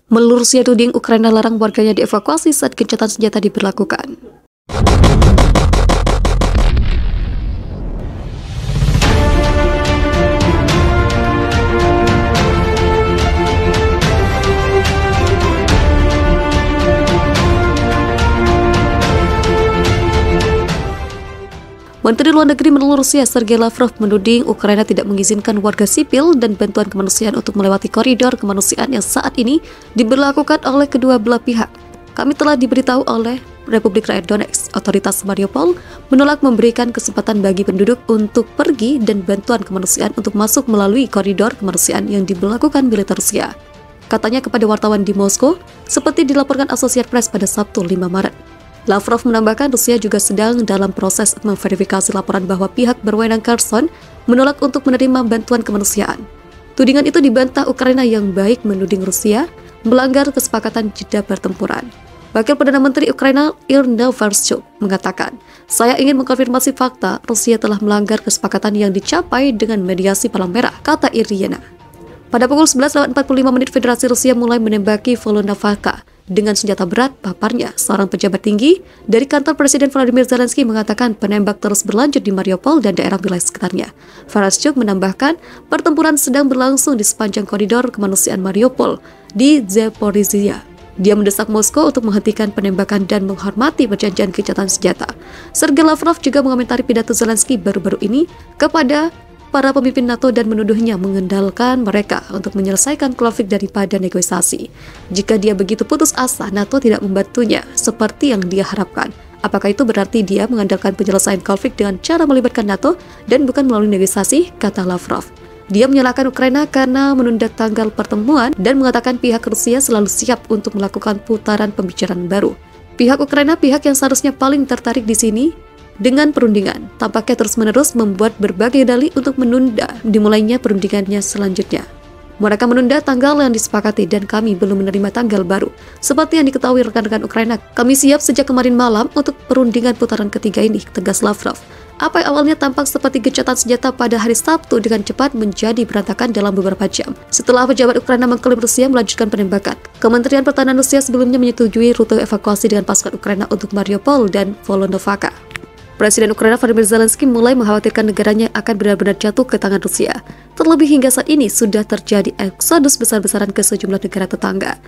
Melur Rusia tuding Ukraina larang warganya dievakuasi saat gencatan senjata diberlakukan. Menteri Luar Negeri Menlu Rusia Sergei Lavrov menuding Ukraina tidak mengizinkan warga sipil dan bantuan kemanusiaan untuk melewati koridor kemanusiaan yang saat ini diberlakukan oleh kedua belah pihak. Kami telah diberitahu oleh Republik Rakyat Donetsk, otoritas Mariupol menolak memberikan kesempatan bagi penduduk untuk pergi dan bantuan kemanusiaan untuk masuk melalui koridor kemanusiaan yang diberlakukan militer Rusia. Katanya kepada wartawan di Moskow, seperti dilaporkan Associated Press pada Sabtu 5 Maret. Lavrov menambahkan Rusia juga sedang dalam proses memverifikasi laporan bahwa pihak berwenang Kherson menolak untuk menerima bantuan kemanusiaan. Tudingan itu dibantah Ukraina yang baik menuding Rusia melanggar kesepakatan jeda pertempuran. Wakil Perdana Menteri Ukraina Iryna Vereshchuk mengatakan, "Saya ingin mengkonfirmasi fakta Rusia telah melanggar kesepakatan yang dicapai dengan mediasi Palang Merah," kata Iryna. Pada pukul 11.45 Federasi Rusia mulai menembaki Volodymyr dengan senjata berat. Paparnya, seorang pejabat tinggi dari kantor Presiden Volodymyr Zelensky mengatakan penembak terus berlanjut di Mariupol dan daerah wilayah sekitarnya. Vereshchuk menambahkan pertempuran sedang berlangsung di sepanjang koridor kemanusiaan Mariupol di Zaporizhia. Dia mendesak Moskow untuk menghentikan penembakan dan menghormati perjanjian gencatan senjata. Sergei Lavrov juga mengomentari pidato Zelensky baru-baru ini kepada para pemimpin NATO dan menuduhnya mengandalkan mereka untuk menyelesaikan konflik daripada negosiasi. Jika dia begitu putus asa, NATO tidak membantunya seperti yang dia harapkan. Apakah itu berarti dia mengandalkan penyelesaian konflik dengan cara melibatkan NATO dan bukan melalui negosiasi, kata Lavrov. Dia menyalahkan Ukraina karena menunda tanggal pertemuan dan mengatakan pihak Rusia selalu siap untuk melakukan putaran pembicaraan baru. Pihak Ukraina, pihak yang seharusnya paling tertarik di sini, dengan perundingan, tampaknya terus-menerus membuat berbagai dalih untuk menunda dimulainya perundingannya selanjutnya. Mereka menunda tanggal yang disepakati dan kami belum menerima tanggal baru. Seperti yang diketahui rekan-rekan Ukraina, kami siap sejak kemarin malam untuk perundingan putaran ketiga ini, tegas Lavrov. Apa yang awalnya tampak seperti gencatan senjata pada hari Sabtu dengan cepat menjadi berantakan dalam beberapa jam. Setelah pejabat Ukraina mengklaim Rusia melanjutkan penembakan, Kementerian Pertahanan Rusia sebelumnya menyetujui rute evakuasi dengan pasukan Ukraina untuk Mariupol dan Volodymyr. Presiden Ukraina Volodymyr Zelensky mulai mengkhawatirkan negaranya akan benar-benar jatuh ke tangan Rusia. Terlebih hingga saat ini sudah terjadi eksodus besar-besaran ke sejumlah negara tetangga.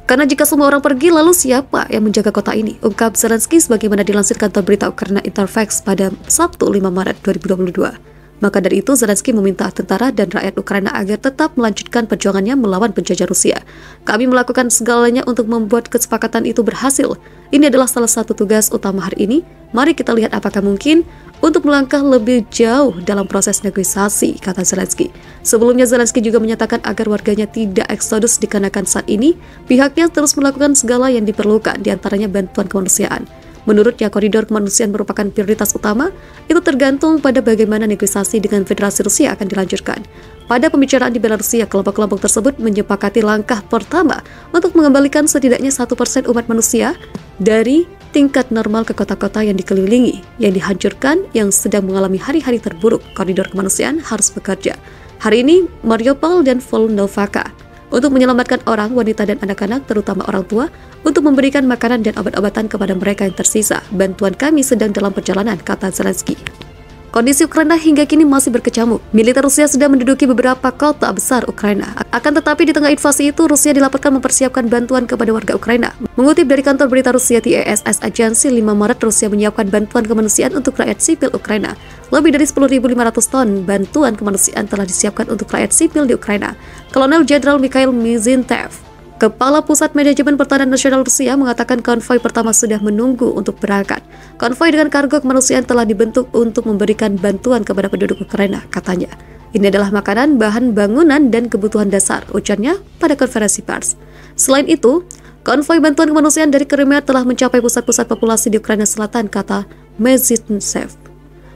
Karena jika semua orang pergi, lalu siapa yang menjaga kota ini? Ungkap Zelensky sebagaimana dilansir kantor berita Ukraina Interfax pada Sabtu 5 Maret 2022. Maka dari itu, Zelensky meminta tentara dan rakyat Ukraina agar tetap melanjutkan perjuangannya melawan penjajah Rusia. Kami melakukan segalanya untuk membuat kesepakatan itu berhasil. Ini adalah salah satu tugas utama hari ini. Mari kita lihat apakah mungkin untuk melangkah lebih jauh dalam proses negosiasi, kata Zelensky. Sebelumnya, Zelensky juga menyatakan agar warganya tidak eksodus dikarenakan saat ini pihaknya terus melakukan segala yang diperlukan, diantaranya bantuan kemanusiaan. Menurutnya, koridor kemanusiaan merupakan prioritas utama. Itu tergantung pada bagaimana negosiasi dengan Federasi Rusia akan dilanjutkan. Pada pembicaraan di Belarusia, kelompok-kelompok tersebut menyepakati langkah pertama untuk mengembalikan setidaknya 1% umat manusia dari tingkat normal ke kota-kota yang dikelilingi, yang dihancurkan, yang sedang mengalami hari-hari terburuk. Koridor kemanusiaan harus bekerja. Hari ini, Mariupol dan Volodymyr untuk menyelamatkan orang, wanita, dan anak-anak, terutama orang tua, untuk memberikan makanan dan obat-obatan kepada mereka yang tersisa. Bantuan kami sedang dalam perjalanan, kata Zelensky. Kondisi Ukraina hingga kini masih berkecamuk. Militer Rusia sudah menduduki beberapa kota besar Ukraina. Akan tetapi di tengah invasi itu, Rusia dilaporkan mempersiapkan bantuan kepada warga Ukraina. Mengutip dari kantor berita Rusia TASS Agency, 5 Maret Rusia menyiapkan bantuan kemanusiaan untuk rakyat sipil Ukraina. Lebih dari 10.500 ton bantuan kemanusiaan telah disiapkan untuk rakyat sipil di Ukraina. Kolonel Jenderal Mikhail Mizintev, Kepala Pusat Manajemen Pertahanan Nasional Rusia, mengatakan konvoi pertama sudah menunggu untuk berangkat. Konvoi dengan kargo kemanusiaan telah dibentuk untuk memberikan bantuan kepada penduduk Ukraina, katanya. Ini adalah makanan, bahan bangunan, dan kebutuhan dasar, ujarnya pada konferensi pers. Selain itu, konvoi bantuan kemanusiaan dari Crimea telah mencapai pusat-pusat populasi di Ukraina Selatan, kata Mizintev.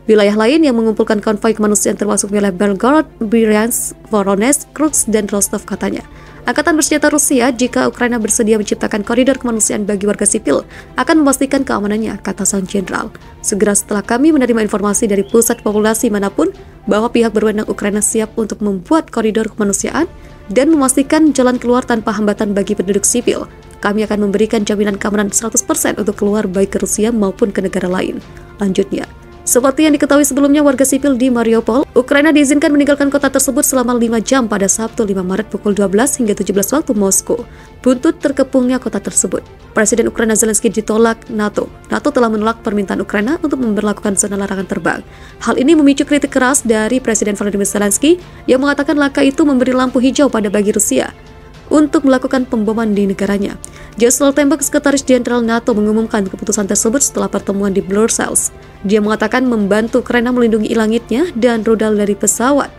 Wilayah lain yang mengumpulkan konvoi kemanusiaan termasuk wilayah Belgorod, Bryansk, Voronezh, Kursk, dan Rostov, katanya. Angkatan bersenjata Rusia, jika Ukraina bersedia menciptakan koridor kemanusiaan bagi warga sipil, akan memastikan keamanannya, kata sang jenderal. Segera setelah kami menerima informasi dari pusat populasi manapun, bahwa pihak berwenang Ukraina siap untuk membuat koridor kemanusiaan dan memastikan jalan keluar tanpa hambatan bagi penduduk sipil. Kami akan memberikan jaminan keamanan 100% untuk keluar baik ke Rusia maupun ke negara lain. Lanjutnya, seperti yang diketahui sebelumnya, warga sipil di Mariupol, Ukraina diizinkan meninggalkan kota tersebut selama 5 jam pada Sabtu 5 Maret pukul 12 hingga 17 waktu Moskow, buntut terkepungnya kota tersebut. Presiden Ukraina Zelensky ditolak NATO. NATO telah menolak permintaan Ukraina untuk memberlakukan zona larangan terbang. Hal ini memicu kritik keras dari Presiden Volodymyr Zelensky yang mengatakan langkah itu memberi lampu hijau pada bagi Rusia untuk melakukan pemboman di negaranya. Jens Stoltenberg, Sekretaris Jenderal NATO, mengumumkan keputusan tersebut setelah pertemuan di Brussels. Dia mengatakan membantu Ukraina melindungi langitnya dan rudal dari pesawat.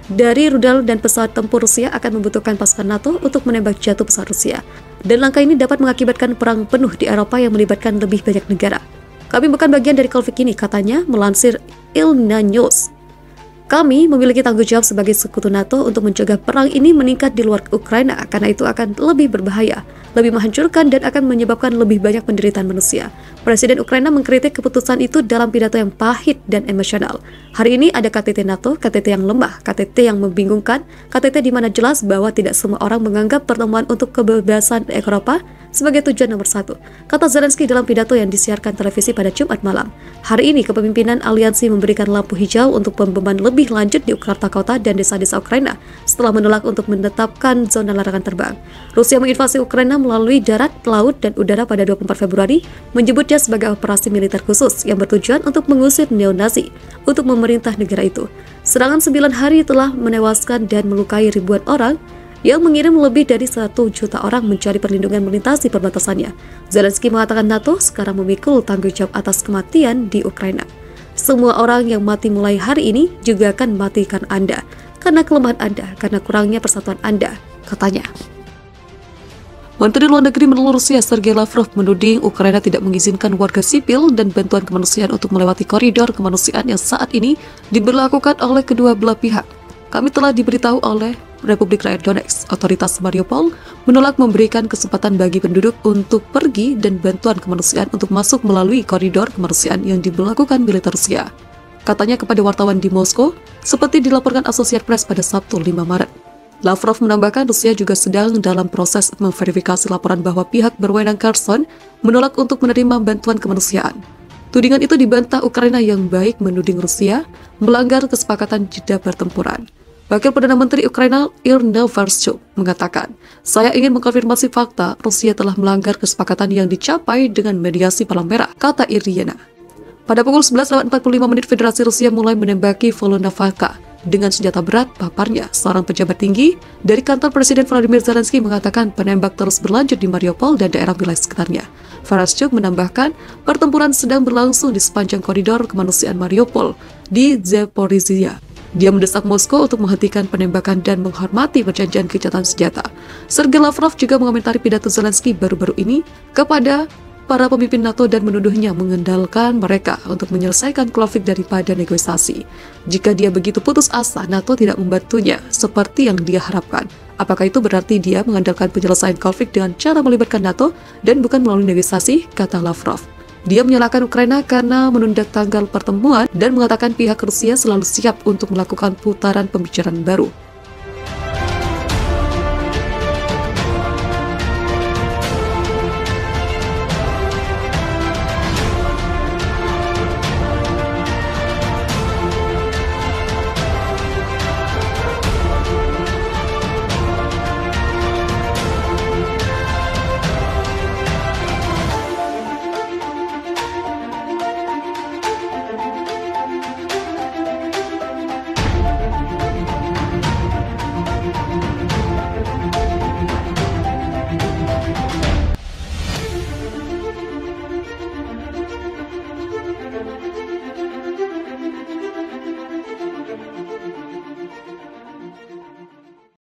Dari rudal dan pesawat tempur Rusia akan membutuhkan pasukan NATO untuk menembak jatuh pesawat Rusia. Dan langkah ini dapat mengakibatkan perang penuh di Eropa yang melibatkan lebih banyak negara. Kami bukan bagian dari konflik ini, katanya, melansir Ilna News. Kami memiliki tanggung jawab sebagai sekutu NATO untuk mencegah perang ini meningkat di luar Ukraina, karena itu akan lebih berbahaya, lebih menghancurkan, dan akan menyebabkan lebih banyak penderitaan manusia. Presiden Ukraina mengkritik keputusan itu dalam pidato yang pahit dan emosional. Hari ini ada KTT NATO, KTT yang lemah, KTT yang membingungkan, KTT di mana jelas bahwa tidak semua orang menganggap pertemuan untuk kebebasan Eropa sebagai tujuan nomor 1, kata Zelensky dalam pidato yang disiarkan televisi pada Jumat malam. Hari ini, kepemimpinan aliansi memberikan lampu hijau untuk pemboman lebih lanjut di kota-kota dan desa-desa Ukraina setelah menolak untuk menetapkan zona larangan terbang. Rusia menginvasi Ukraina melalui darat, laut, dan udara pada 24 Februari, menyebutnya sebagai operasi militer khusus yang bertujuan untuk mengusir neo-Nazi untuk memerintah negara itu. Serangan 9 hari telah menewaskan dan melukai ribuan orang, yang mengirim lebih dari 1 juta orang mencari perlindungan melintasi perbatasannya. Zelensky mengatakan NATO sekarang memikul tanggung jawab atas kematian di Ukraina. Semua orang yang mati mulai hari ini juga akan matikan Anda, karena kelemahan Anda, karena kurangnya persatuan Anda, katanya. Menteri Luar Negeri menelu Rusia Sergei Lavrov menuding Ukraina tidak mengizinkan warga sipil dan bantuan kemanusiaan untuk melewati koridor kemanusiaan yang saat ini diberlakukan oleh kedua belah pihak. Kami telah diberitahu oleh Republik Rakyat Donetsk, otoritas Mariupol menolak memberikan kesempatan bagi penduduk untuk pergi dan bantuan kemanusiaan untuk masuk melalui koridor kemanusiaan yang diberlakukan militer Rusia. Katanya kepada wartawan di Moskow, seperti dilaporkan Associated Press pada Sabtu 5 Maret. Lavrov menambahkan Rusia juga sedang dalam proses memverifikasi laporan bahwa pihak berwenang Kherson menolak untuk menerima bantuan kemanusiaan. Tudingan itu dibantah Ukraina yang baik menuding Rusia melanggar kesepakatan jeda pertempuran. Wakil Perdana Menteri Ukraina Iryna Vereshchuk mengatakan, "Saya ingin mengkonfirmasi fakta Rusia telah melanggar kesepakatan yang dicapai dengan mediasi Palang Merah," kata Iryna. Pada pukul 11.45 Federasi Rusia mulai menembaki Volodymyr dengan senjata berat, paparnya. Seorang pejabat tinggi dari kantor Presiden Volodymyr Zelensky mengatakan penembak terus berlanjut di Mariupol dan daerah wilayah sekitarnya. Vereshchuk menambahkan, pertempuran sedang berlangsung di sepanjang koridor kemanusiaan Mariupol di Zaporizhia. Dia mendesak Moskow untuk menghentikan penembakan dan menghormati perjanjian gencatan senjata. Sergei Lavrov juga mengomentari pidato Zelensky baru-baru ini kepada para pemimpin NATO dan menuduhnya mengandalkan mereka untuk menyelesaikan konflik daripada negosiasi. Jika dia begitu putus asa, NATO tidak membantunya seperti yang dia harapkan. Apakah itu berarti dia mengandalkan penyelesaian konflik dengan cara melibatkan NATO dan bukan melalui negosiasi, kata Lavrov. Dia menyalahkan Ukraina karena menunda tanggal pertemuan dan mengatakan pihak Rusia selalu siap untuk melakukan putaran pembicaraan baru.